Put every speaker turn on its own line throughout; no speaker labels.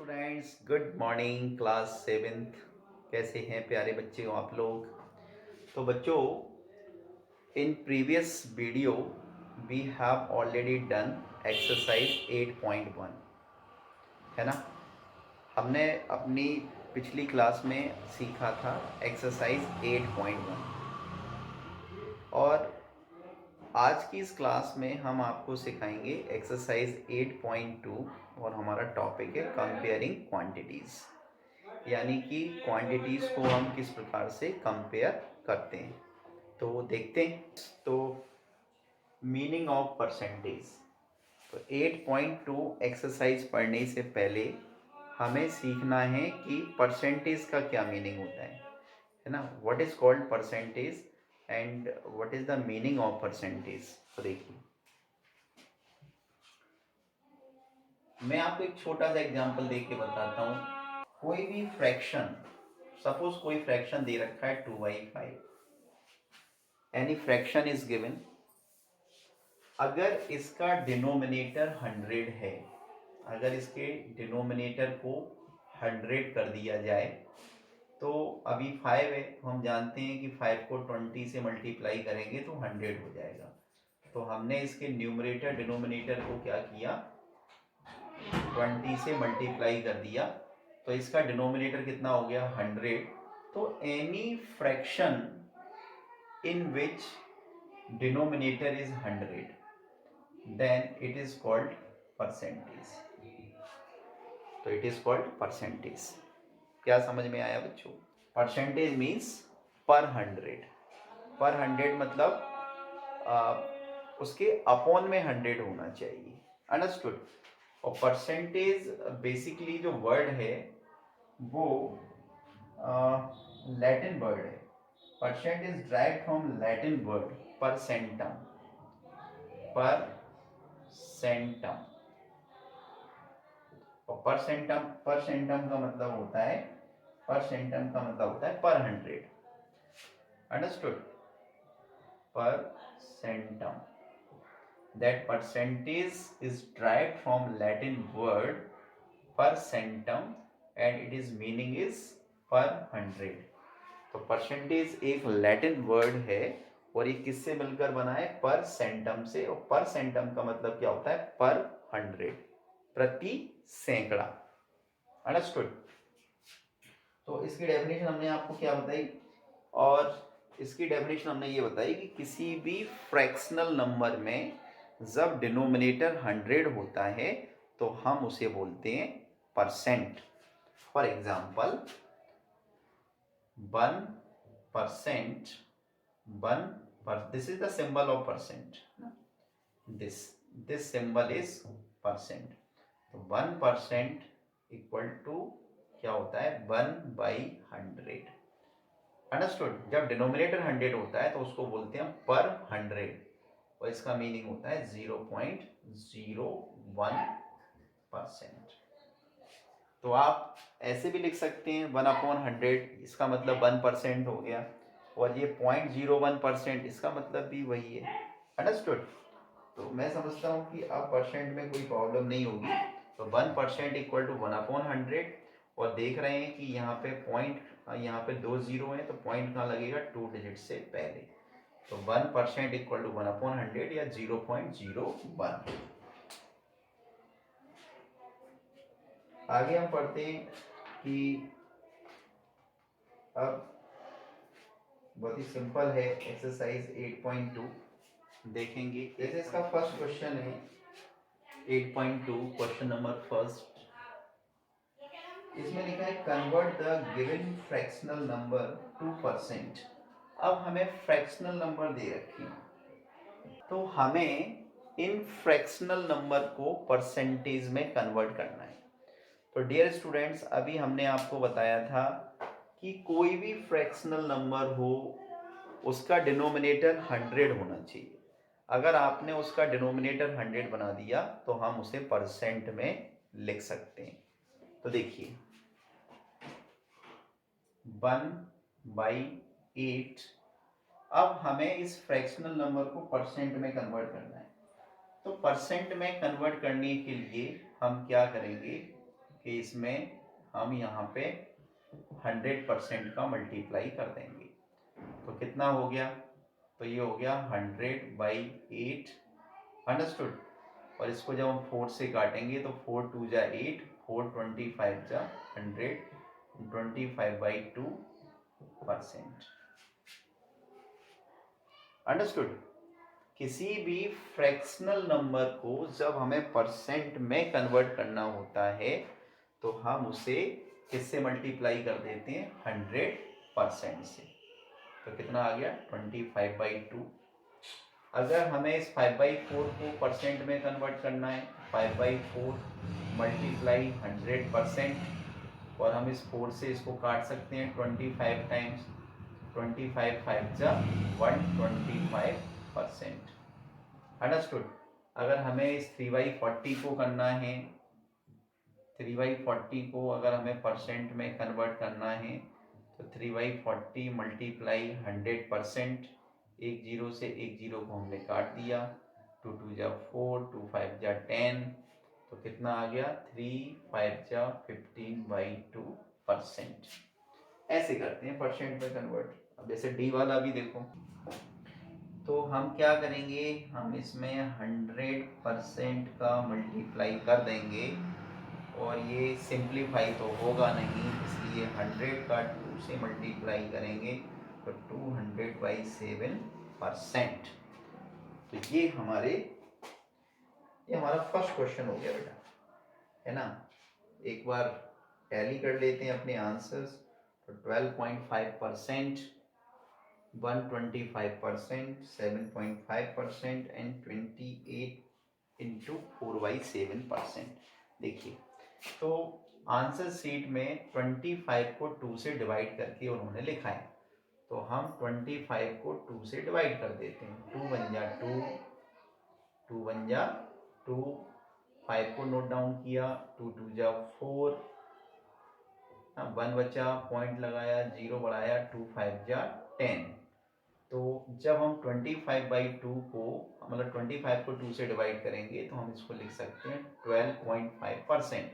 Students, good morning. Class seventh, कैसे हैं प्यारे बच्चे हो आप लोग। तो बच्चों, in previous video we have already done exercise 8.1, है ना। हमने अपनी पिछली क्लास में सीखा था एक्सरसाइज 8.1 और आज की इस क्लास में हम आपको सिखाएंगे एक्सरसाइज 8.2 और हमारा टॉपिक है कंपेयरिंग क्वांटिटीज़, यानी कि क्वांटिटीज़ को हम किस प्रकार से कंपेयर करते हैं। तो देखते हैं। तो मीनिंग ऑफ परसेंटेज। तो 8.2 एक्सरसाइज पढ़ने से पहले हमें सीखना है कि परसेंटेज का क्या मीनिंग होता है ना। What is called percentage and what is the meaning of percentage. तो देखिए, मैं आपको एक छोटा सा एग्जांपल दे के बताता हूँ। कोई भी फ्रैक्शन, सपोज कोई फ्रैक्शन दे रखा है 2/5, एनी फ्रैक्शन इज गिवन। अगर इसका डिनोमिनेटर 100 है, अगर इसके डिनोमिनेटर को 100 कर दिया जाए, तो अभी 5 है तो हम जानते हैं कि 5 को 20 से मल्टीप्लाई करेंगे तो 100 हो जाएगा। तो हमने इसके न्यूमरेटर डिनोमिनेटर को क्या किया, 20 से मल्टीप्लाई कर दिया, तो इसका डिनोमिनेटर कितना हो गया, 100। तो any fraction in which denominator is 100, then it is called percentage। तो इट इज कॉल्ड परसेंटेज। क्या समझ में आया बच्चों। परसेंटेज मीन्स पर 100। पर 100 मतलब उसके अपॉन में 100 होना चाहिए। अंडरस्टूड। और परसेंटेज बेसिकली जो वर्ड है वो लैटिन वर्ड है। Percent is derived from Latin word percentum. Percentum और परसेंटम का मतलब होता है, परसेंटम का मतलब होता है per 100। Understood. Percentum, that percentage is derived from Latin word percentum and it is meaning is per 100। तो परसेंटेज एक लैटिन वर्ड है और ये किससे मिलकर बना है, पर सेंटम से। और पर सेंटम का मतलब क्या होता है, पर 100, प्रति सैकड़ा। अंडरस्टूड। तो इसकी डेफिनेशन हमने आपको क्या बताई, और इसकी डेफिनेशन हमने ये बताई कि किसी भी फ्रैक्शनल नंबर में जब डिनोमिनेटर 100 होता है तो हम उसे बोलते हैं percent. For example 1%, this is the symbol of percent, this symbol is percent। तो 1% इक्वल टू क्या होता है, 1/100। अंडरस्टूड। जब डिनोमिनेटर 100 होता है तो उसको बोलते हैं पर 100 और इसका मीनिंग होता है 0.01%। तो आप ऐसे भी लिख सकते हैं 1/100, इसका मतलब 1% हो गया, और ये 0.01% इसका मतलब भी वही है। अंडरस्टूड। तो मैं समझता हूँ कि अब परसेंट में कोई प्रॉब्लम नहीं होगी। तो 1% इक्वल टू 1/100, और देख रहे हैं कि यहाँ पे पॉइंट, यहाँ पे 2 जीरो हैं तो पॉइंट कहाँ लगेगा, 2 डिजिट से पहले। तो 1% इक्वल टू 1/100 या 0.01। आगे हम पढ़ते हैं कि अब बहुत ही सिंपल है एक्सरसाइज 8.2 देखेंगे। जैसे इसका फर्स्ट क्वेश्चन है 8.2, क्वेश्चन नंबर फर्स्ट। इसमें लिखा है convert the given fractional number two percent. अब हमें फ्रैक्शनल नंबर दे रखी है तो हमें इन फ्रैक्शनल नंबर को परसेंटेज में कन्वर्ट करना है। तो डियर स्टूडेंट्स, अभी हमने आपको बताया था कि कोई भी फ्रैक्शनल नंबर हो उसका डिनोमिनेटर 100 होना चाहिए। अगर आपने उसका डिनोमिनेटर 100 बना दिया तो हम उसे परसेंट में लिख सकते हैं। तो देखिए 1/8। अब हमें इस फ्रैक्शनल नंबर को परसेंट में कन्वर्ट करना है। तो परसेंट में कन्वर्ट करने के लिए हम क्या करेंगे, कि इसमें हम यहाँ पे 100% का मल्टीप्लाई कर देंगे। तो कितना हो गया, तो ये हो गया 100/8, अंडरस्टूड। और इसको जब हम 4 से काटेंगे तो 4 2 जा 8, 4 25 जा 100, 25/2%, अंडरस्टूड। किसी भी फ्रैक्शनल नंबर को जब हमें परसेंट में कन्वर्ट करना होता है तो हम उसे किससे मल्टीप्लाई कर देते हैं, 100% से। तो कितना आ गया, 25/2। अगर हमें इस 5/4 को परसेंट में कन्वर्ट करना है, 5/4 मल्टीप्लाई 100%, और हम इस 4 से इसको काट सकते हैं 25 टाइम्स, 25 5 जा 125%, अंडरस्टूड। अगर हमें इस 3/40 को करना है, 3/40 को अगर हमें परसेंट में कन्वर्ट करना है तो 3/40 मल्टीप्लाई 100%, एक जीरो से एक जीरो को हमने काट दिया, 2 2 जा 4, 2 5 जा 10, तो कितना आ गया, 3 5 जा 15/2%। ऐसे करते हैं परसेंट में कन्वर्ट। अब जैसे डी वाला भी देखो, तो हम क्या करेंगे, हम इसमें 100% का मल्टीप्लाई कर देंगे, और ये सिंप्लीफाई तो होगा नहीं, इसलिए 100 का 2 से मल्टीप्लाई करेंगे तो 200/7%। तो ये हमारा फर्स्ट क्वेश्चन हो गया बेटा, है ना। एक बार टैली कर लेते हैं अपने आंसर्स। तो 12.5%, 125%, 7.5% एंड 28 इंटू 4/7%। देखिए, तो आंसर शीट में 25 को 2 से डिवाइड करके उन्होंने लिखा है, तो हम 25 को 2 से डिवाइड कर देते हैं। 2 1 जा 2, 2 1 जा 2, 5 को नोट डाउन किया, 2 2 जा 4, 1 बचा, पॉइंट लगाया, 0 बढ़ाया, 2 5 जा 10। तो जब हम 25/2 को, मतलब 25 को 2 से डिवाइड करेंगे तो हम इसको लिख सकते हैं 12.5%।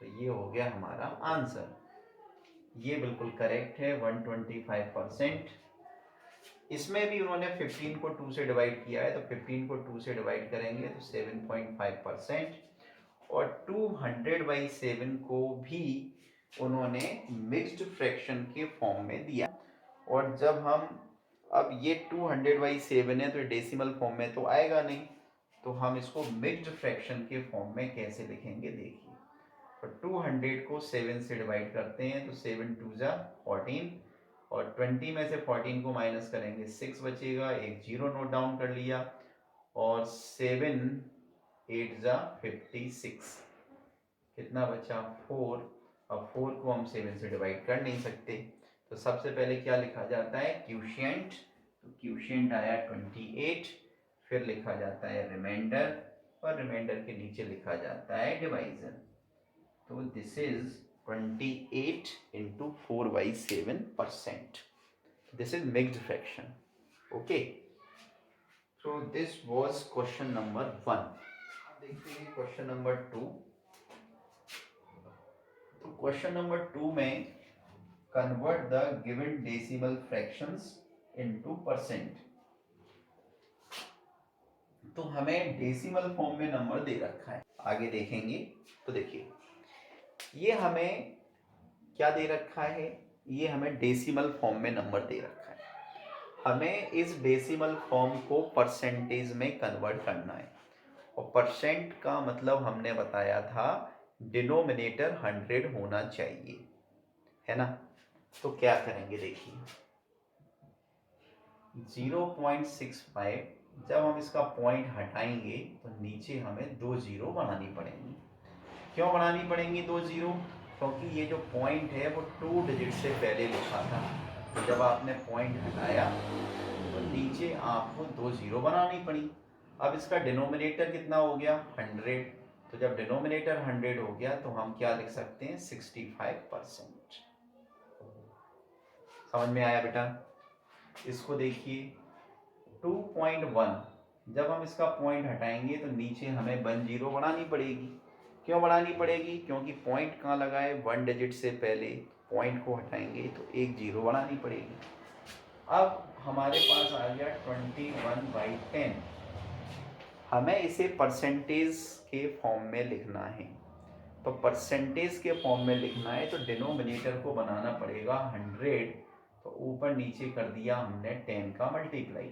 तो ये हो गया हमारा आंसर, ये बिल्कुल करेक्ट है, 125%। इसमें भी उन्होंने 15 को 2 से डिवाइड किया है, तो 15 को 2 से डिवाइड करेंगे तो 7.5%, और 200/7 को भी उन्होंने मिक्स्ड फ्रैक्शन के फॉर्म में दिया। और जब हम, अब ये 200/7 है तो डेसिमल फॉर्म में तो आएगा नहीं, तो हम इसको मिक्स्ड फ्रैक्शन के फॉर्म में कैसे लिखेंगे, देखिए। तो 200 को 7 से डिवाइड करते हैं तो 7 2 जा 14, और 20 में से 14 को माइनस करेंगे 6 बचेगा, एक जीरो नोट डाउन कर लिया, और 7 8 जा 56, कितना बचा 4। अब 4 को हम 7 से डिवाइड कर नहीं सकते, तो सबसे पहले क्या लिखा जाता है, क्यूशिएंट। तो क्यूशिएंट आया 28, फिर लिखा जाता है रिमाइंडर, और रिमाइंडर के नीचे लिखा जाता है डिवाइजर। तो this is 28 into 4/7%. This is mixed fraction. Okay. So this was question number 1. अब देखते हैं question number 2. तो question number 2 में convert the given decimal fractions into percent. तो हमें डेसिमल फॉर्म में नंबर दे रखा है, आगे देखेंगे। तो देखिए, ये हमें क्या दे रखा है, ये हमें डेसिमल फॉर्म में नंबर दे रखा है। हमें इस डेसिमल फॉर्म को परसेंटेज में कन्वर्ट करना है, और परसेंट का मतलब हमने बताया था डिनोमिनेटर 100 होना चाहिए, है ना। तो क्या करेंगे, देखिए 0.65, जब हम इसका पॉइंट हटाएंगे तो नीचे हमें 2 जीरो बनानी पड़ेंगी। क्यों बनानी पड़ेंगी 2 जीरो, क्योंकि ये जो पॉइंट है वो 2 डिजिट से पहले लिखा था, तो जब आपने पॉइंट हटाया तो नीचे आपको 2 जीरो बनानी पड़ी। अब इसका डिनोमिनेटर कितना हो गया, 100, तो जब डिनोमिनेटर 100 हो गया तो हम क्या लिख सकते हैं, 65%। समझ में आया बेटा। इसको देखिए 2.1, जब हम इसका पॉइंट हटाएंगे तो नीचे हमें 1 जीरो बनानी पड़ेगी, क्यों बढ़ानी पड़ेगी? क्योंकि पॉइंट कहाँ लगा है, 1 डिजिट से पहले पॉइंट को हटाएंगे तो एक जीरो बढ़ानी पड़ेगी। अब हमारे पास आ गया 21/10। हमें इसे परसेंटेज के फॉर्म में लिखना है, तो परसेंटेज के फॉर्म में लिखना है तो डिनोमिनेटर को बनाना पड़ेगा 100, तो ऊपर नीचे कर दिया हमने 10 का मल्टीप्लाई,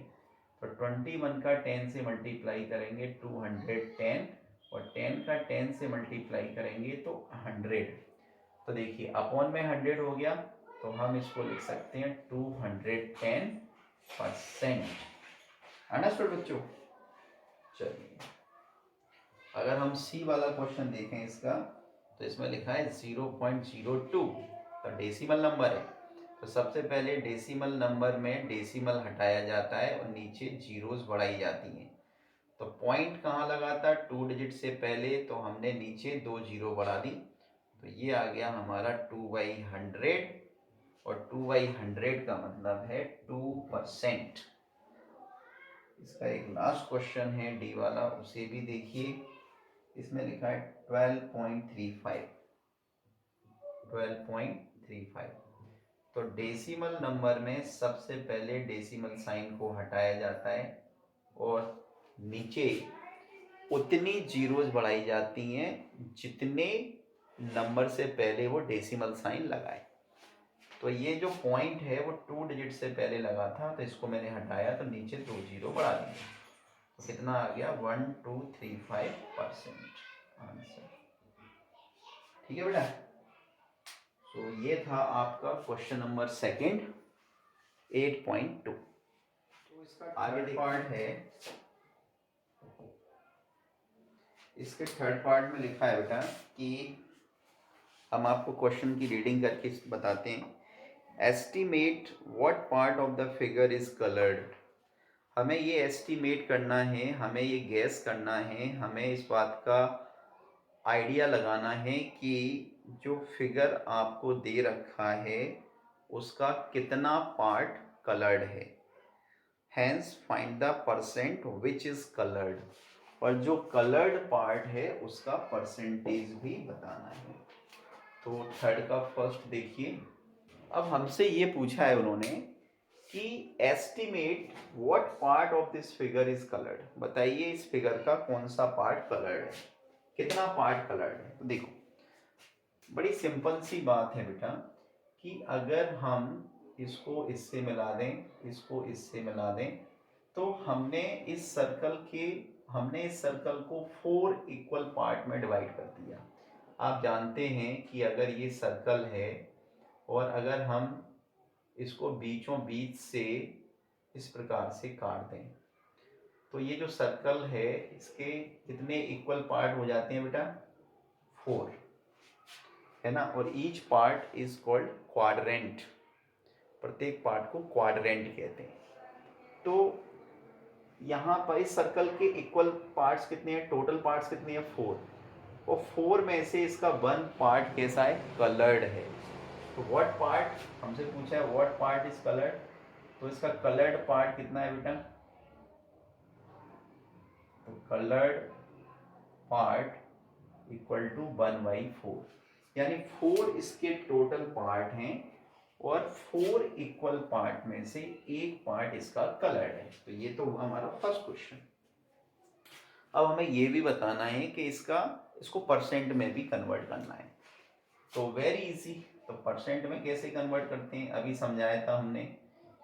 तो 21 का 10 से मल्टीप्लाई करेंगे 210, और 10 का 10 से मल्टीप्लाई करेंगे तो 100। तो देखिए अपॉन में 100 हो गया, तो हम इसको लिख सकते हैं 210%। अंडरस्टूड बच्चों? चलिए अगर हम सी वाला क्वेश्चन देखें इसका, तो इसमें लिखा है 0.02, तो डेसिमल नंबर है, तो सबसे पहले डेसिमल नंबर में डेसिमल हटाया जाता है और नीचे जीरोस बढ़ाई जाती हैं। तो पॉइंट कहाँ लगा था, 2 डिजिट से पहले, तो हमने नीचे 2 जीरो बढ़ा दी, तो ये आ गया हमारा 2/100, और 2/100 का मतलब है 2%। इसका एक लास्ट क्वेश्चन है डी वाला, उसे भी देखिए। इसमें लिखा है 12.35। तो डेसिमल नंबर में सबसे पहले डेसिमल साइन को हटाया जाता है और नीचे उतनी जीरोस बढ़ाई जाती हैं जितने नंबर से पहले वो डेसिमल साइन लगाए। तो ये जो पॉइंट है वो 2 डिजिट से पहले लगा था, तो इसको मैंने हटाया तो नीचे 2 जीरो बढ़ा दिए, तो कितना आ गया 1235% आंसर। ठीक है बेटा? तो ये था आपका क्वेश्चन नंबर सेकंड 8.2। तो इसका आगे पार्ट है, इसके थर्ड पार्ट में लिखा है बेटा कि हम आपको क्वेश्चन की रीडिंग करके बताते हैं। Estimate what part of the figure is coloured. हमें ये एस्टिमेट करना है, हमें ये गैस करना है, हमें इस बात का आइडिया लगाना है कि जो फिगर आपको दे रखा है उसका कितना पार्ट कलर्ड है। Hence find the percent which is coloured, और जो कलर्ड पार्ट है उसका परसेंटेज भी बताना है। तो थर्ड का फर्स्ट देखिए। अब हमसे ये पूछा है उन्होंने कि estimate what part of this figure is coloured, बताइए इस फिगर का कौन सा पार्ट कलर्ड है, कितना पार्ट कलर्ड है। तो देखो बड़ी सिंपल सी बात है बेटा कि अगर हम इसको इससे मिला दें, इसको इससे मिला दें, तो हमने इस सर्कल को 4 इक्वल पार्ट में डिवाइड कर दिया। आप जानते हैं कि अगर ये सर्कल है और अगर हम इसको बीचों बीच से इस प्रकार से काट दें, तो ये जो सर्कल है इसके कितने इक्वल पार्ट हो जाते हैं बेटा, 4, है ना। और each part is called quadrant, प्रत्येक पार्ट को क्वाड्रेंट कहते हैं। तो यहाँ पर इस सर्कल के इक्वल पार्ट्स कितने हैं, टोटल पार्ट्स कितने हैं, 4, और 4 में से इसका 1 पार्ट कैसा है, कलर्ड है। तो व्हाट पार्ट हमसे पूछा है, व्हाट पार्ट इज कलर्ड, तो इसका कलर्ड पार्ट कितना है बेटा, तो कलर्ड पार्ट इक्वल टू 1/4, यानी 4 इसके टोटल पार्ट हैं और 4 इक्वल पार्ट में से एक पार्ट इसका कलर्ड है। तो ये तो हुआ हमारा फर्स्ट क्वेश्चन। अब हमें ये भी बताना है कि इसको परसेंट में भी कन्वर्ट करना है। तो वेरी इजी, तो परसेंट में कैसे कन्वर्ट करते हैं, अभी समझाया था हमने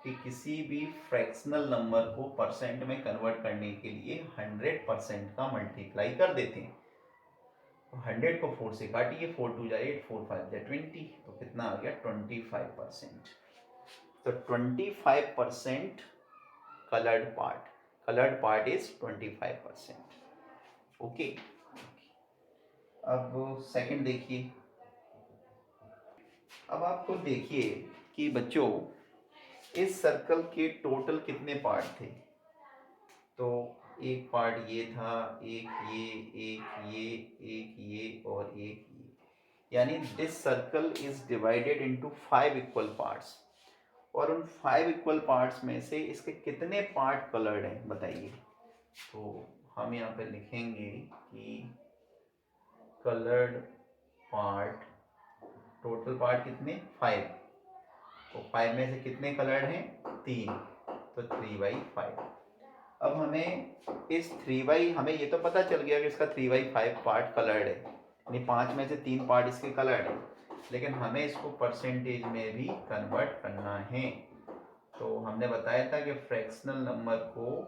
कि किसी भी फ्रैक्शनल नंबर को परसेंट में कन्वर्ट करने के लिए 100% का मल्टीप्लाई कर देते हैं। तो 100 को 4 से काटिए, 4 2 जा 8, 4 5 जा 20, तो कितना आ गया 25%। तो 25% कलर्ड पार्ट इज 25%। ओके, अब सेकंड देखिए। अब आप खुद देखिए कि बच्चों इस सर्कल के टोटल कितने पार्ट थे, तो एक पार्ट ये था, एक ये और एक ये, यानी this circle is divided into 5 equal parts, और उन 5 इक्वल पार्ट्स में से इसके कितने पार्ट कलर्ड हैं बताइए। तो हम यहाँ पे लिखेंगे कि कलर्ड पार्ट, टोटल पार्ट कितने 5, तो 5 में से कितने कलर्ड हैं 3, तो 3/5। अब हमें इस 3 हमें ये तो पता चल गया कि इसका 3/5 पार्ट कलर्ड है, यानी 5 में से 3 पार्ट इसके कलर्ड है, लेकिन हमें इसको परसेंटेज में भी कन्वर्ट करना है। तो हमने बताया था कि फ्रैक्शनल नंबर को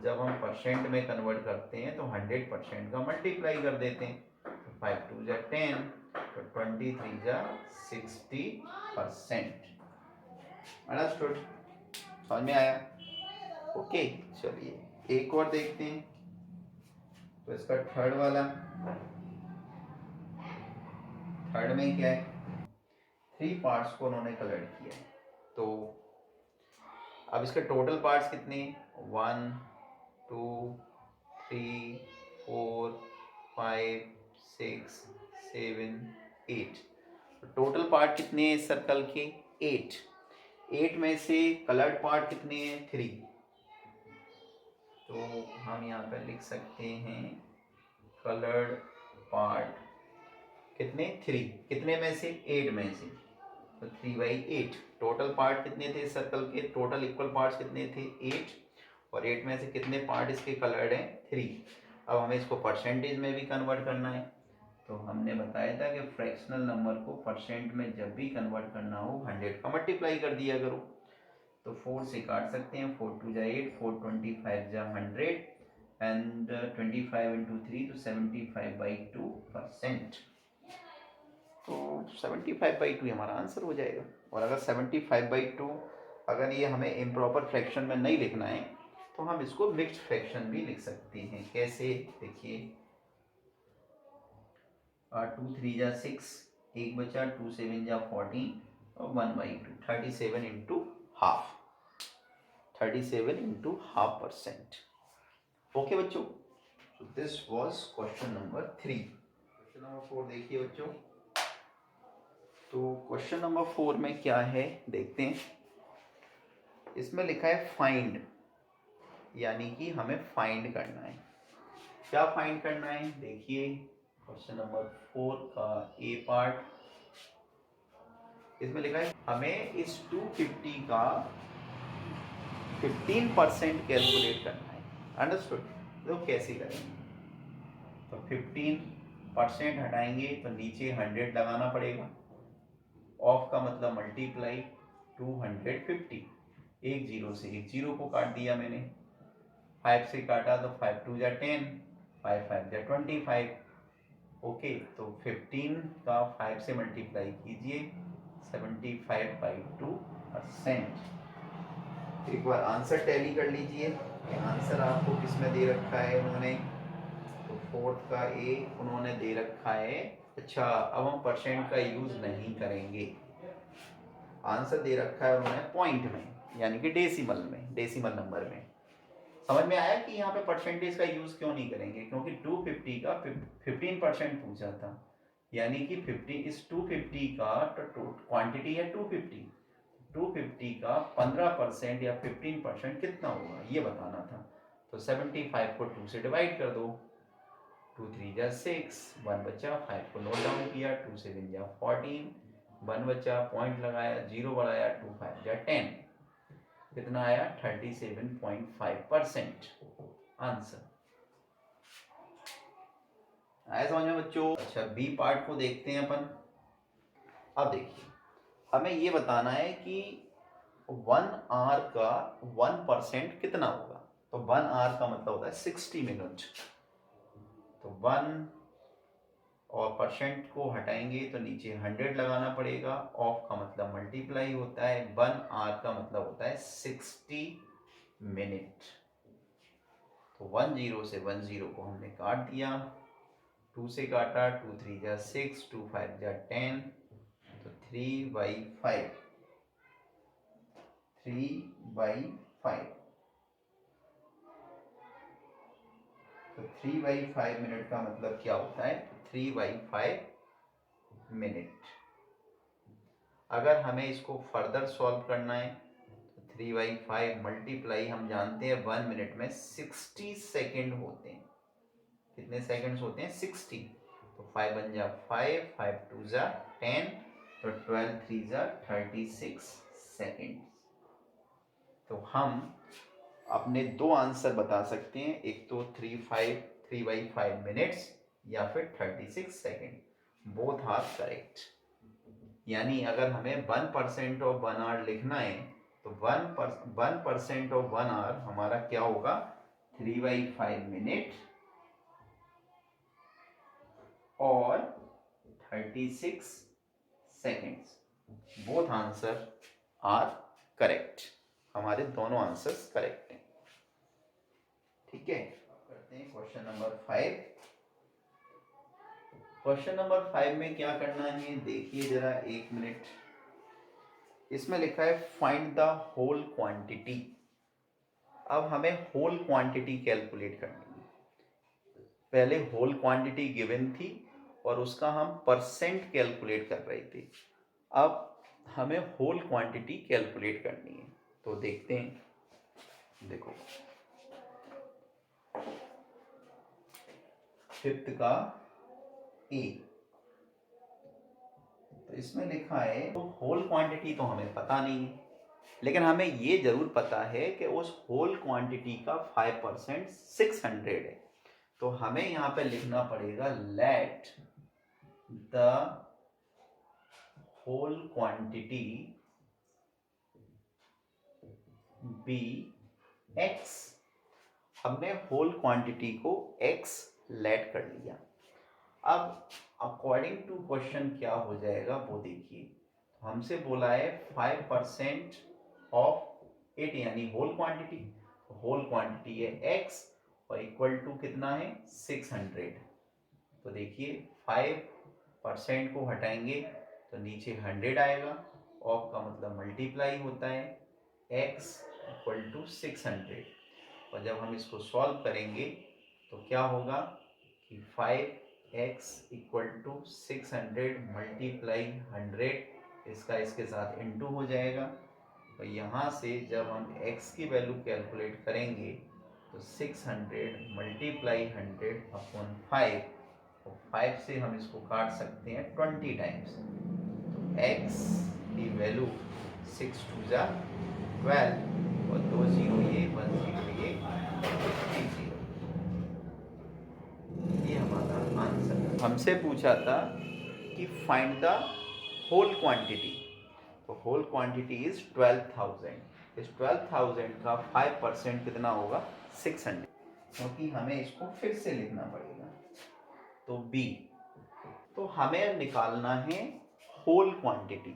जब हम परसेंट में कन्वर्ट करते हैं तो 100% का मल्टीप्लाई कर देते हैं, तो 5 2 जा 10, तो 23 जा 60%। अंडरस्टूड, समझ में आया? ओके, चलिए एक और देखते हैं। तो इसका थर्ड वाला, थर्ड में क्या है, 3 पार्ट्स को उन्होंने कलर किया है। तो अब इसके टोटल पार्ट्स कितने, 1 2 3 4 5 6 7 8, टोटल पार्ट कितने हैं इस सर्कल के 8। 8 में से कलर्ड पार्ट कितने हैं 3, तो हम यहाँ पर लिख सकते हैं कलर्ड पार्ट कितने 3, कितने में से 8 में से, तो 3/8। टोटल पार्ट कितने थे सर्कल के, टोटल इक्वल पार्ट्स कितने थे 8, और 8 में से कितने पार्ट इसके कलर्ड हैं 3। अब हमें इसको परसेंटेज में भी कन्वर्ट करना है। तो हमने बताया था कि फ्रैक्शनल नंबर को परसेंट में जब भी कन्वर्ट करना हो 100 का मल्टीप्लाई कर दिया करो। तो 4 से काट सकते हैं, 4 2 जा 8, 4 25 जा 100, एंड 25 इंटू 3 तो 75/2%। तो 75/2 हमारा आंसर हो जाएगा। और अगर 75/2 अगर ये हमें इम्प्रॉपर फ्रैक्शन में नहीं लिखना है तो हम इसको मिक्स्ड फ्रैक्शन भी लिख सकते हैं। कैसे, देखिए 2 3 जा 6, 1 बचा, 2 7 जा 14, और 1/2, 37 into half, 37 into half %। Okay बच्चों, so this was question number 3। Question number 4 देखिए बच्चों। तो क्वेश्चन नंबर 4 में क्या है देखते हैं। इसमें लिखा है फाइंड, यानी कि हमें फाइंड करना है। क्या फाइंड करना है, देखिए क्वेश्चन नंबर 4 का ए पार्ट, इसमें लिखा है हमें इस 250 का 15% कैलकुलेट करना है। अंडरस्टूड, तो कैसे करेंगे, तो 15% हटाएंगे तो नीचे 100 लगाना पड़ेगा, ऑफ का मतलब मल्टीप्लाई 250, एक जीरो से एक जीरो को काट दिया मैंने, 5 से काटा तो 5 2 जा 10, 5 5 जा 25। ओके, तो 15 का 5 से मल्टीप्लाई कीजिए, 75/2%। एक बार आंसर टैली कर लीजिए। आंसर आपको किस में दे रखा है उन्होंने, तो 4th का ए उन्होंने दे रखा है। अच्छा, अब हम परसेंट का यूज नहीं करेंगे, आंसर दे रखा है उन्होंने पॉइंट में, यानी कि डेसिमल में, डेसिमल नंबर में। समझ में आया कि यहाँ पे परसेंटेज का यूज क्यों नहीं करेंगे, क्योंकि 250 का 15% पूछा था, यानी कि 50 इस 250 का क्वांटिटी है 250 का 15% या 15% कितना होगा ये बताना था। तो 75 को 2 से डिवाइड कर दो, 2 3 जा 6, 1 बचा, 5 को नोट डाउन किया, 2 7 जा 14, 1 बचा, पॉइंट लगाया, 0 बढ़ाया, 2 5 जा 10, कितना आया 37.5% आंसर आया समझ में बच्चों। अच्छा, बी पार्ट को देखते हैं अपन। अब देखिए हमें ये बताना है कि 1 आवर का 1% कितना होगा। तो 1 आवर का मतलब होता है 60 मिनट, तो 1 और परसेंट को हटाएंगे तो नीचे 100 लगाना पड़ेगा, ऑफ का मतलब मल्टीप्लाई होता है, 1 आवर का मतलब होता है 60 मिनट। तो 10 से 10 को हमने काट दिया, 2 से काटा, 2 3 जा 6, 2 5 जा 10, तो 3/5, 3/5, तो 3/5 मिनट का मतलब क्या होता है, 3/5 मिनट। अगर हमें इसको फर्दर सॉल्व करना है तो 3/5 मल्टीप्लाई, हम जानते हैं 1 मिनट में 60 सेकेंड होते हैं। कितने सेकेंड्स होते हैं 60, तो 5 बन जा 5, 5 2 जा 10, तो 12 3 जा 36 सेकेंड। तो हम अपने दो आंसर बता सकते हैं, एक तो 3/5 मिनट्स या फिर 36 सेकेंड। Both are correct. यानी अगर हमें 1% ऑफ 1 आवर लिखना है तो 1% ऑफ 1 आवर हमारा क्या होगा, 3/5 मिनट और 36 seconds. Both answer are correct. हमारे दोनों आंसर्स करेक्ट हैं। ठीक है, करते हैं क्वेश्चन नंबर 5। क्वेश्चन नंबर 5 में क्या करना है देखिए जरा, 1 मिनट। इसमें लिखा है फाइंड द होल क्वांटिटी। अब हमें होल क्वांटिटी कैलकुलेट करनी है। पहले होल क्वांटिटी गिवन थी और उसका हम परसेंट कैलकुलेट कर रहे थे। अब हमें होल क्वांटिटी कैलकुलेट करनी है, तो देखते हैं। देखो, फिफ्थ का ए, तो इसमें लिखा है, तो होल क्वांटिटी तो हमें पता नहीं है, लेकिन हमें ये जरूर पता है कि उस होल क्वांटिटी का 5% 600 है। तो हमें यहाँ पे लिखना पड़ेगा let the whole quantity be x। हमने होल क्वांटिटी को x लेट कर लिया। अब अकॉर्डिंग टू क्वेश्चन क्या हो जाएगा वो देखिए। हमसे बोला है 5% ऑफ इट, यानी होल क्वांटिटी। होल क्वांटिटी है x और इक्वल टू कितना है 600। तो देखिए 5% को हटाएंगे तो नीचे 100 आएगा। ऑफ का मतलब मल्टीप्लाई होता है, x इक्वल टू 600। और जब हम इसको सॉल्व करेंगे तो क्या होगा कि 5x इक्वल टू 600 मल्टीप्लाई 100, इसका इसके साथ इंटू हो जाएगा। तो यहाँ से जब हम x की वैल्यू कैलकुलेट करेंगे तो 600 मल्टीप्लाई 100 अपॉन 5, और 5 से हम इसको काट सकते हैं 20 टाइम्स। तो x की वैल्यू 6 2 जा 12 और 2 0 ये 1 0 ये 3 0। ये हमारा आंसर। हमसे पूछा था कि फाइंड द होल क्वांटिटी, तो होल क्वांटिटी इज 12,000। इस 12,000 का 5% कितना होगा 600, क्योंकि हमें इसको फिर से लिखना पड़ेगा। तो बी, तो हमें निकालना है होल क्वांटिटी,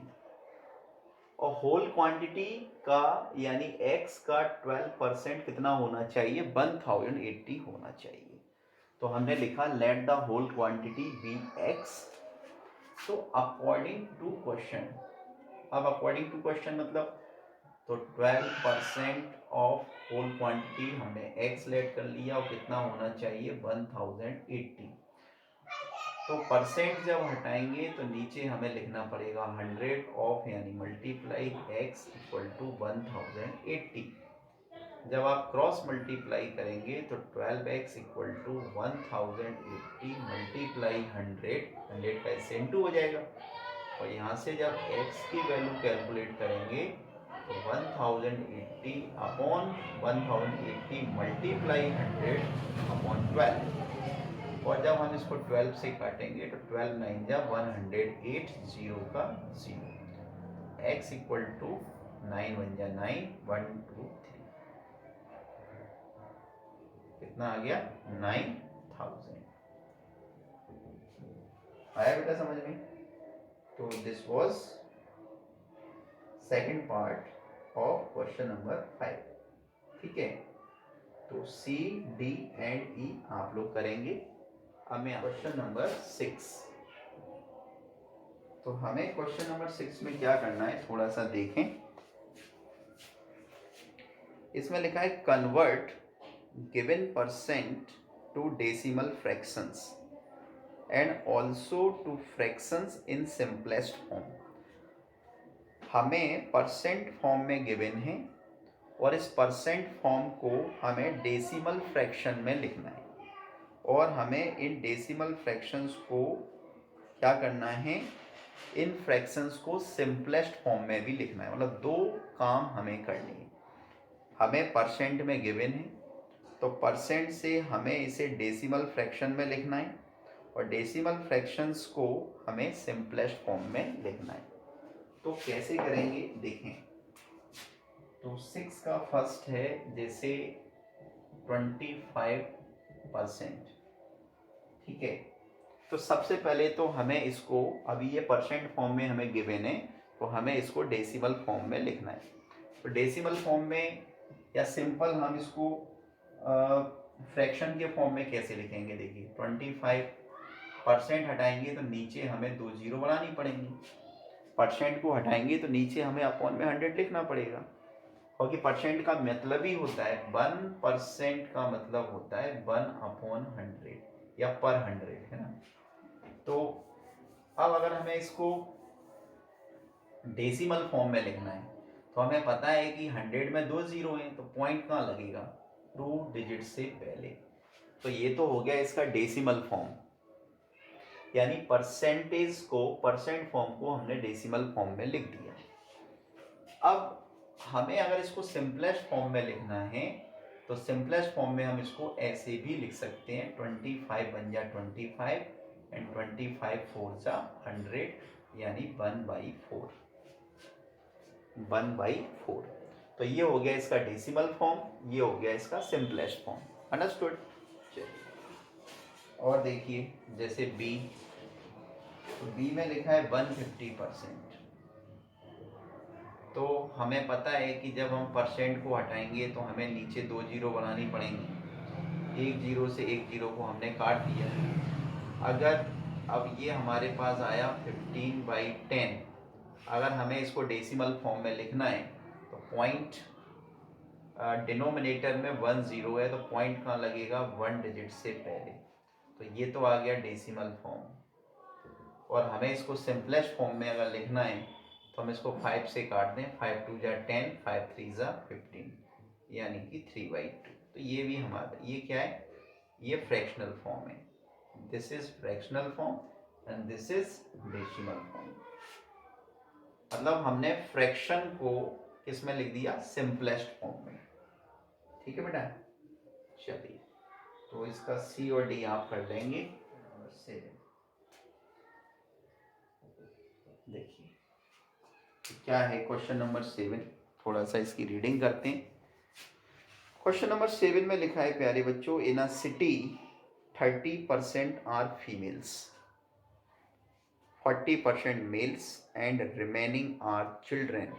और होल क्वांटिटी का यानी x का 12% कितना होना चाहिए 1080 होना चाहिए। तो हमने लिखा let the whole quantity be x। तो अकॉर्डिंग टू क्वेश्चन, अब अकॉर्डिंग टू क्वेश्चन मतलब, तो 12% ऑफ होल क्वांटिटी हमने x लेट कर लिया और कितना होना चाहिए 1080। तो परसेंट जब हटाएंगे तो नीचे हमें लिखना पड़ेगा 100 ऑफ, यानी मल्टीप्लाई x इक्वल टू 1080। जब आप क्रॉस मल्टीप्लाई करेंगे तो 12x इक्वल टू 1080 मल्टीप्लाई 100 का इससे इंटू हो जाएगा। और यहाँ से जब x की वैल्यू कैलकुलेट करेंगे तो 1080 अपॉन 1080 मल्टीप्लाई 100 अपॉन 12। और जब हम इसको 12 से काटेंगे तो 12 9 जा 108 0 का 0। x इक्वल टू 9 1 जा 9 1 2 3, कितना आ गया 9000। आया बेटा समझ में? तो this was second part of question number 5। ठीक है, तो सी डी एंड ई आप लोग करेंगे। हमें क्वेश्चन नंबर 6, तो हमें क्वेश्चन नंबर 6 में क्या करना है थोड़ा सा देखें। इसमें लिखा है convert given percent to decimal fractions and also to fractions in simplest form. हमें परसेंट फॉर्म में गिवन है और इस परसेंट फॉर्म को हमें डेसिमल फ्रैक्शन में लिखना है। और हमें इन डेसिमल फ्रैक्शंस को क्या करना है, इन फ्रैक्शंस को सिंपलेस्ट फॉर्म में भी लिखना है। मतलब दो काम हमें करनी है। हमें परसेंट में गिवन है तो परसेंट से हमें इसे डेसिमल फ्रैक्शन में लिखना है और डेसिमल फ्रैक्शंस को हमें सिंपलेस्ट फॉर्म में लिखना है। तो कैसे करेंगे देखें। तो 6 का फर्स्ट है जैसे 25%, ठीक है। तो सबसे पहले तो हमें इसको, अभी ये परसेंट फॉर्म में हमें गिवन है तो हमें इसको डेसिमल फॉर्म में लिखना है। तो डेसिमल फॉर्म में या सिंपल हम इसको फ्रैक्शन के फॉर्म में कैसे लिखेंगे, देखिए 25% हटाएंगे तो नीचे हमें 2 जीरो बनानी पड़ेंगी, परसेंट को हटाएंगे तो नीचे हमें अपॉन में 100 लिखना पड़ेगा, क्योंकि परसेंट का मतलब ही होता है 1% का मतलब होता है 1/100 या पर 100, है ना। तो अब अगर हमें इसको डेसिमल फॉर्म में लिखना है तो हमें पता है कि 100 में 2 जीरो हैं तो पॉइंट कहाँ लगेगा, 2 डिजिट से पहले। तो ये तो हो गया इसका डेसिमल फॉर्म, यानी परसेंटेज को, परसेंट फॉर्म को हमने डेसिमल फॉर्म में लिख दिया। अब हमें अगर इसको सिंपलेस्ट फॉर्म में लिखना है तो सिंपलेस्ट फॉर्म में हम इसको ऐसे भी लिख सकते हैं, 25 बन जा 25 एंड 25 4 जा 100, यानी 1/4, 1/4। तो ये हो गया इसका डेसिमल फॉर्म, ये हो गया इसका सिंपलेस्ट फॉर्म। अंडरस्टूड। और देखिए जैसे बी, तो बी में लिखा है 150%। तो हमें पता है कि जब हम परसेंट को हटाएंगे तो हमें नीचे 2 जीरो बनानी पड़ेंगी, एक जीरो से एक जीरो को हमने काट दिया। अगर अब ये हमारे पास आया 15/10, अगर हमें इसको डेसिमल फॉर्म में लिखना है तो पॉइंट डिनोमिनेटर में 1 जीरो है तो पॉइंट कहाँ लगेगा, 1 डिजिट से पहले। तो ये तो आ गया डेसिमल फॉर्म। और हमें इसको सिंपलेस्ट फॉर्म में अगर लिखना है तो हम इसको 5 से काट दें, 5 2 जा 10, 5 3 जा 15, यानी कि 3/2। तो ये भी हमारा, ये क्या है, ये फ्रैक्शनल फॉर्म है। This is fractional form and this is decimal form. मतलब हमने फ्रैक्शन को किस में लिख दिया, सिंपलेस्ट फॉर्म में। ठीक है बेटा, चलिए तो इसका सी और डी आप कर लेंगे। देखिए क्या है क्वेश्चन नंबर 7, थोड़ा सा इसकी रीडिंग करते हैं। क्वेश्चन नंबर 7 में लिखा है प्यारे बच्चों, in a city 30% are females, 40% males and remaining are children.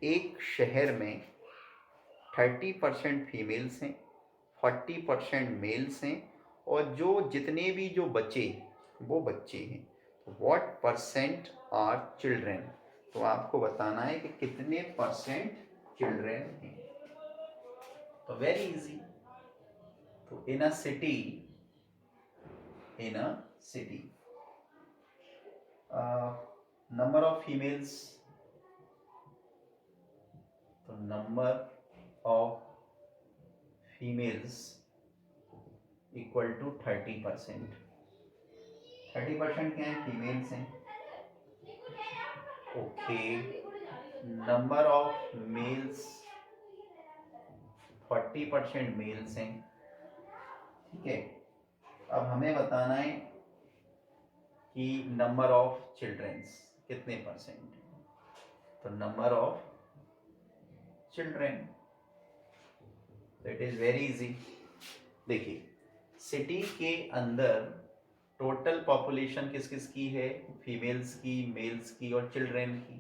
एक शहर में 30% फीमेल्स हैं, 40% मेल्स हैं और जो जितने भी जो बचे वो बच्चे हैं। व्हाट परसेंट आर चिल्ड्रेन, तो आपको बताना है कि कितने परसेंट चिल्ड्रेन हैं। तो वेरी इजी। तो in a city, in a city number of females, तो number of females equal to 30%। 30% क्या है, फीमेल्स हैं। Okay, number of males 40% males हैं, ठीक है। अब हमें बताना है कि नंबर ऑफ चिल्ड्रेंस कितने परसेंट है। तो number of children, it is very easy. देखिए सिटी के अंदर टोटल पॉपुलेशन किस किस की है, फीमेल्स की, मेल्स की और चिल्ड्रेन की।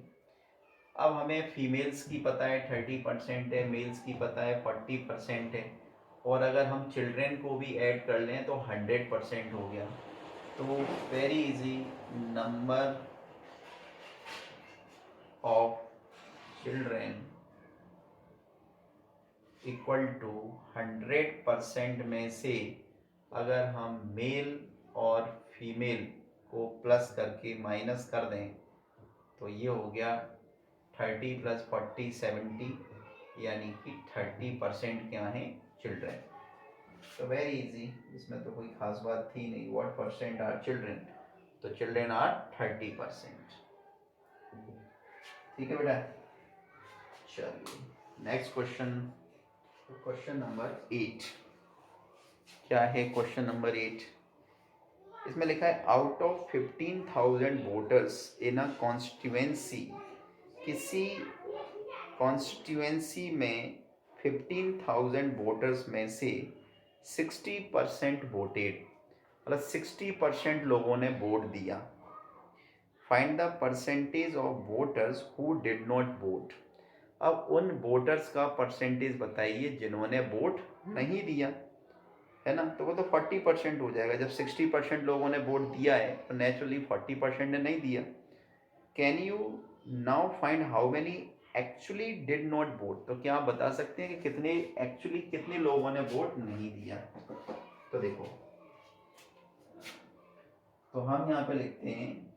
अब हमें फीमेल्स की पता है 30% है, मेल्स की पता है 40% है, और अगर हम चिल्ड्रेन को भी ऐड कर लें तो 100% हो गया। तो very easy, number of children equal to 100% में से अगर हम मेल और फीमेल को प्लस करके माइनस कर दें तो ये हो गया 30 + 40 70, यानी कि 30% क्या है, चिल्ड्रेन। तो वेरी इजी, इसमें तो कोई खास बात थी नहीं. What percent are children? तो चिल्ड्रेन आर 30%. ठीक है बेटा. चलिए नेक्स्ट क्वेश्चन. Question number 8. क्या है क्वेश्चन नंबर 8? इसमें लिखा है out of 15,000 voters in a constituency. किसी कॉन्स्टिट्यूएंसी में 15,000 वोटर्स में से 60% वोटेड, मतलब 60% लोगों ने वोट दिया. Find the percentage of voters who did not vote. अब उन वोटर्स का परसेंटेज बताइए जिन्होंने वोट नहीं दिया, है ना. तो वो तो 40% हो जाएगा. जब 60% लोगों ने वोट दिया है तो नेचुरली 40% ने नहीं दिया. Can you now find how many actually did not vote. तो क्या आप बता सकते हैं कि कितने लोगों ने वोट नहीं दिया. तो देखो, तो हम यहाँ पे लिखते हैं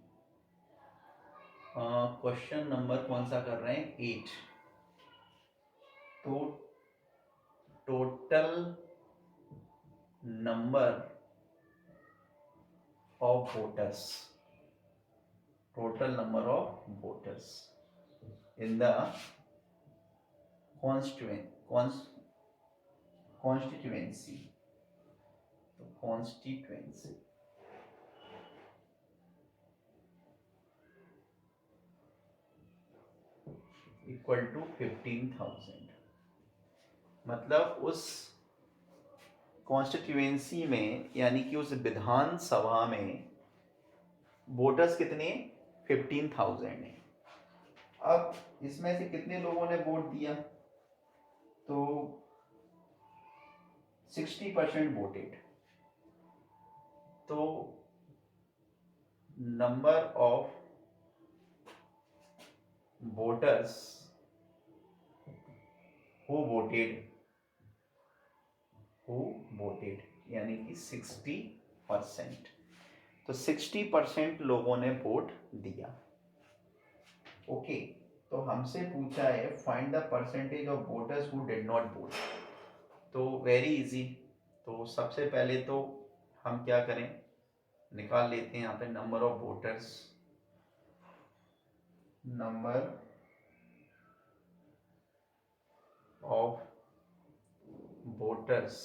क्वेश्चन नंबर कौन सा कर रहे हैं, 8. तो total number of voters, total number of voters in the constituency. तो constituency equal to 15,000. मतलब उस कॉन्स्टिट्यूएंसी में, यानी कि उस विधानसभा में वोटर्स कितने, 15,000 है. अब इसमें से कितने लोगों ने वोट दिया, तो 60% वोटेड. तो number of voters who voted यानी कि 60%. तो 60% लोगों ने वोट दिया. ओके. तो हमसे पूछा है find the percentage of voters who did not vote. तो वेरी इजी. तो सबसे पहले तो हम क्या करें, निकाल लेते हैं यहाँ पे number of voters. Number of voters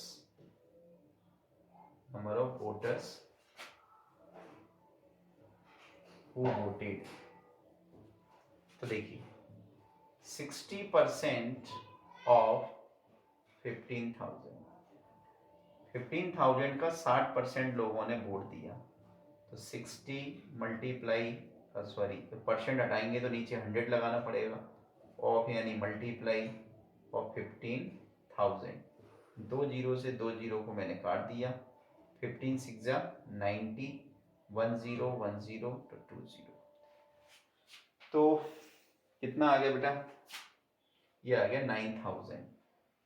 who voted. तो देखिए 60% ऑफ 15,000. 15,000 का 60% लोगों ने वोट दिया. तो 60 मल्टीप्लाई, सॉरी परसेंट हटाएंगे तो नीचे 100 लगाना पड़ेगा. ऑफ यानी मल्टीप्लाई ऑफ 15,000. 2 जीरो से 2 जीरो को मैंने काट दिया. 15 6 जा 90, 1 0 1 0 तो 2 0. तो कितना आ गया बेटा, ये आ गया 9,000.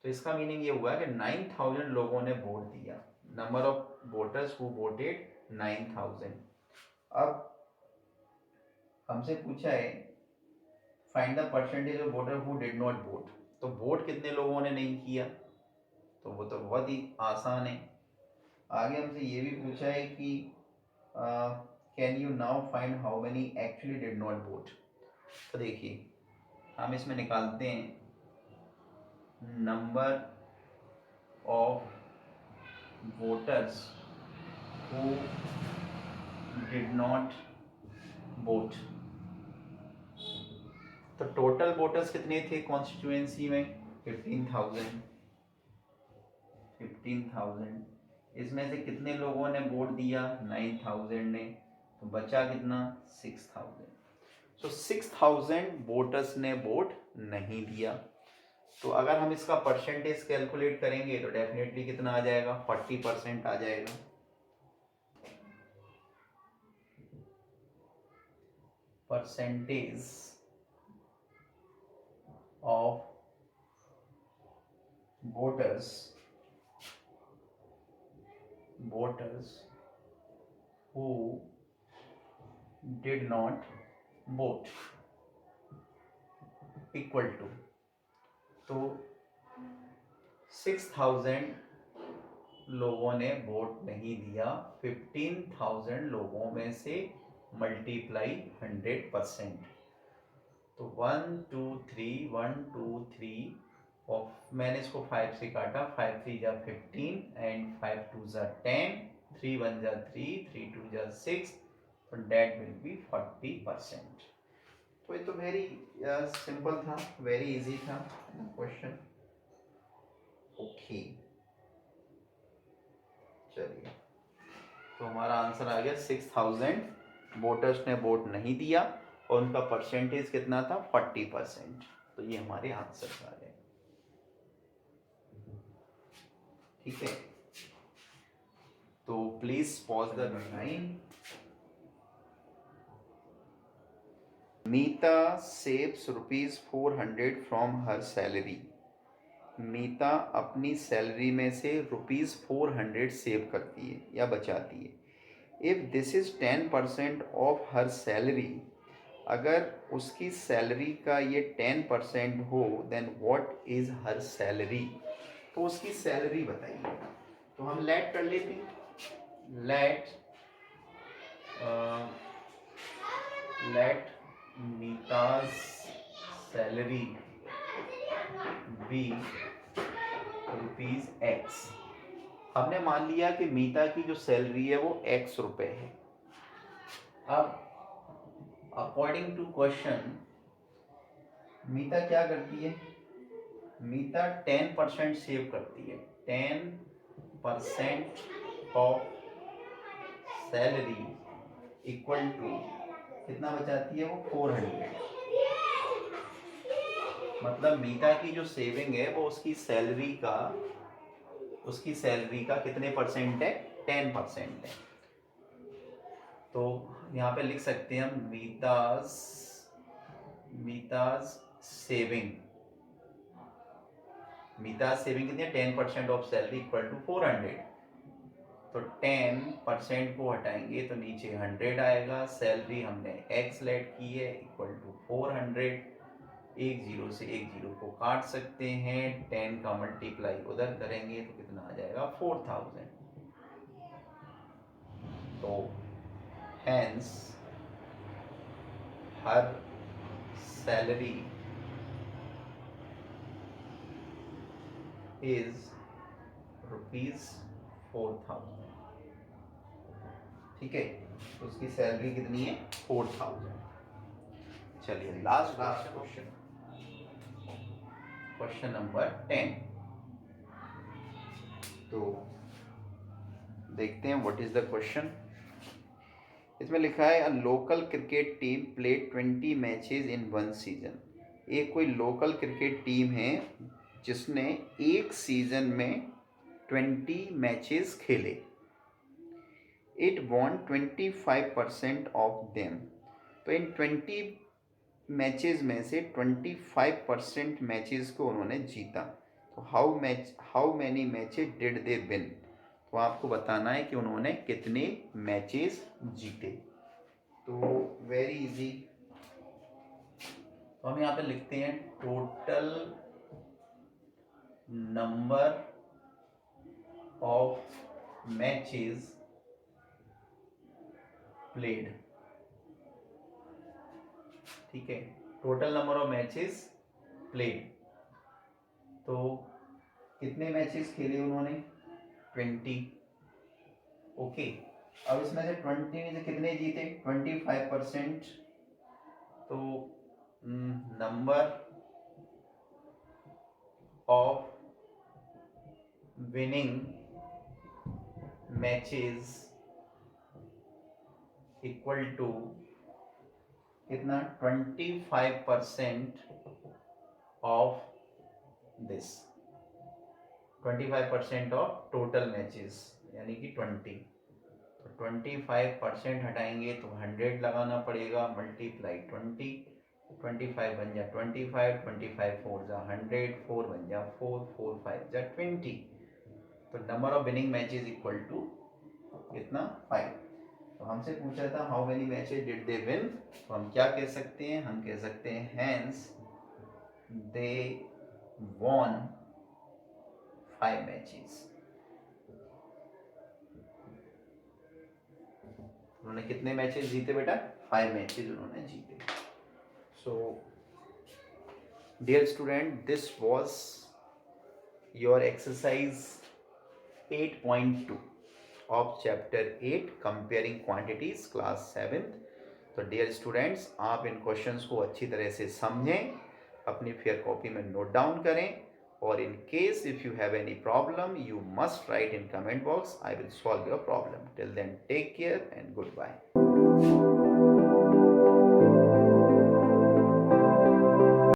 तो इसका मीनिंग ये हुआ कि 9,000 लोगों ने वोट दिया. Number of voters who voted 9,000. अब हमसे पूछा है find the percentage of voter who did not vote. तो वोट कितने लोगों ने नहीं किया, तो वो तो बहुत ही आसान है. आगे हमसे ये भी पूछा है कि can you now find how many actually did not vote. तो देखिए हम इसमें निकालते हैं number of voters who did not vote. तो टोटल वोटर्स कितने थे कॉन्स्टिट्यूएंसी में, 15,000. इसमें से कितने लोगों ने वोट दिया, 9,000 ने. तो बचा कितना, 6,000. सो 6,000 वोटर्स ने वोट नहीं दिया. तो अगर हम इसका परसेंटेज कैलकुलेट करेंगे तो डेफिनेटली कितना आ जाएगा, 40% आ जाएगा. Percentage of voters who did not vote equal to. तो 6,000 लोगों ने वोट नहीं दिया, 15,000 लोगों में से मल्टीप्लाई 100%, तो 1 2 3 1 2 3 और मैंने इसको 5 से काटा, 5 3 जा 15 एंड 5 2 जा 10, 3 1 जा 3, 3 2 जा 6, तो डेट विल बी 40%। तो ये तो वेरी सिंपल था, वेरी इजी था क्वेश्चन। ओके चलिए, तो हमारा आंसर आ गया 6,000 वोटर्स ने वोट नहीं दिया और उनका परसेंटेज कितना था, 40%। तो ये हमारे आंसर आ गए। ठीक है, तो please pause the time. Meeta saves ₹400 from हर सैलरी। मीता अपनी सैलरी में से ₹400 सेव करती है या बचाती है। If this is 10% of her salary, अगर उसकी सैलरी का ये 10% हो, then what is her salary. तो उसकी सैलरी बताइए। तो हम लेट कर लेते हैं, लेट मीताज सैलरी बी ₹X। हमने मान लिया कि मीता की जो सैलरी है वो X रुपए है। अब अकॉर्डिंग टू क्वेश्चन मीता क्या करती है, मीता 10% सेव करती है। 10% ऑफ सैलरी इक्वल टू कितना बचाती है वो, 400। मतलब मीता की जो सेविंग है वो उसकी सैलरी का कितने परसेंट है, 10% है। तो यहाँ पे लिख सकते हैं हम मीताज सेविंग कितनी है, 10% ऑफ सैलरी इक्वल टू 400। तो 10% को हटाएंगे तो नीचे 100 आएगा। सैलरी हमने X लेट की है इक्वल टू 400। एक जीरो से एक जीरो को काट सकते हैं, 10 का मल्टीप्लाई उधर करेंगे तो कितना आ जाएगा, 4000। तो हेंस हर सैलरी इज ₹4000। ठीक है, तो उसकी सैलरी कितनी है, 4000। चलिए लास्ट क्वेश्चन, क्वेश्चन नंबर 10। तो देखते हैं व्हाट इज द क्वेश्चन। इसमें लिखा है a local cricket team played 20 matches in one season. एक कोई लोकल क्रिकेट टीम है जिसने एक सीजन में 20 मैचेस खेले। It won 25% of them. तो इन 20 मैचेस में से 25% मैचेस को उन्होंने जीता। तो how many matches did they win. तो आपको बताना है कि उन्होंने कितने मैचेस जीते। तो वेरी इजी, तो हम यहाँ पे लिखते हैं total number of matches played. ठीक है, total number of matches played. तो कितने मैचेस खेले उन्होंने, 20। ओके, अब इसमें से 20 में से कितने जीते, 25%। तो number of winning matches equal to कितना, 25% of this, 25% of total matches यानी कि 20। तो 25% हटाएंगे तो 100 लगाना पड़ेगा, मल्टीप्लाई 20, 25 बन जा 25, 25 4 जा 100, 4 बन जा 4, 4 5 जा 20। तो number of winning matches equal to कितना, 5। तो हमसे पूछा था how many matches did they win. तो हम क्या कह सकते हैं, हम कह सकते हैं हेंस दे वॉन 5 मैचेस। उन्होंने कितने मैचेस जीते बेटा? 5 मैचेस उन्होंने जीते। So dear student, this was your exercise 8.2 of chapter 8 comparing quantities class 7th। तो डियर स्टूडेंट्स, आप इन क्वेश्चंस को अच्छी तरह से समझें, अपनी फेयर कॉपी में नोट डाउन करें, और in case if you have any problem, you must write in comment box. I will solve your problem. Till then, take care and goodbye.